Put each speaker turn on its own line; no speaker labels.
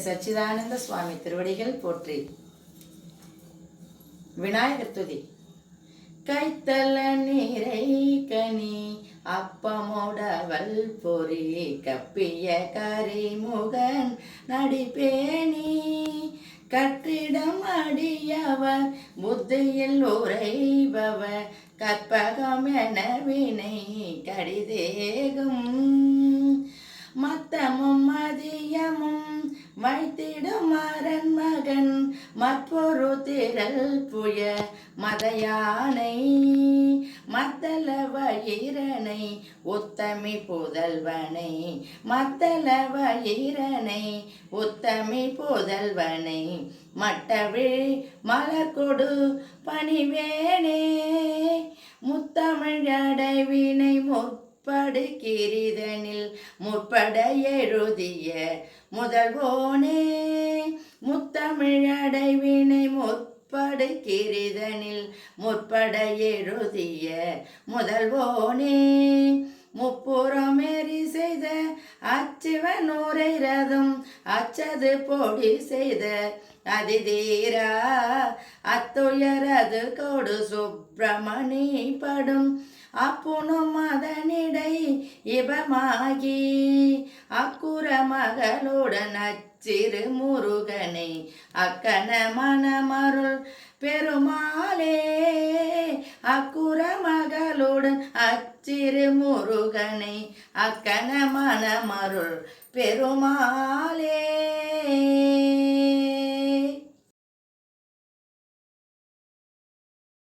சச்சிதானந்த சுவாமி திருவடிகள் போற்றி. விநாயகர் துதி. கைத்தல நீரை கனி அப்பமோடவல் பொறி கப்பிய கரிமுகன் நடிப்பேணி கற்றிடம் அடியவர் புத்தியில் உரைபவர் கற்பகம் என வினை கடிதேகும் மத்தமும் மதியமும் வைத்திடும் மரன் மகன் மற்றொரு திரள் புய மதயானை மத்தள வயிரனை உத்தமி புதல்வனை மத்தள வயிரனை உத்தமி புதல்வனை மட்டவிழ் மலர்கொடு பணிவேனே முத்தமிழ் அடைவினை முற்படுகிரிதனில் முற்பட எழுதிய முதல்வோனே முத்தமிழ் அடைவினை முற்படுகிரிதனில் முற்பட எழுதிய முதல்வோனே முப்புறமேறி செய்த அச்சிவனூரை ரதம் அச்சது பொடி செய்த அதிதீரா அத்துயரது கொடு சுப்பிரமணி படும் அப்புனும் அதனிடை இபமாகி அக்குற மகளுடன் அச்சிறு முருகனை அக்கன மனமருள் பெருமாளே அக்குற மகளுடன் அச்சிறு முருகனை அக்கன மனமருள் பெருமாளே.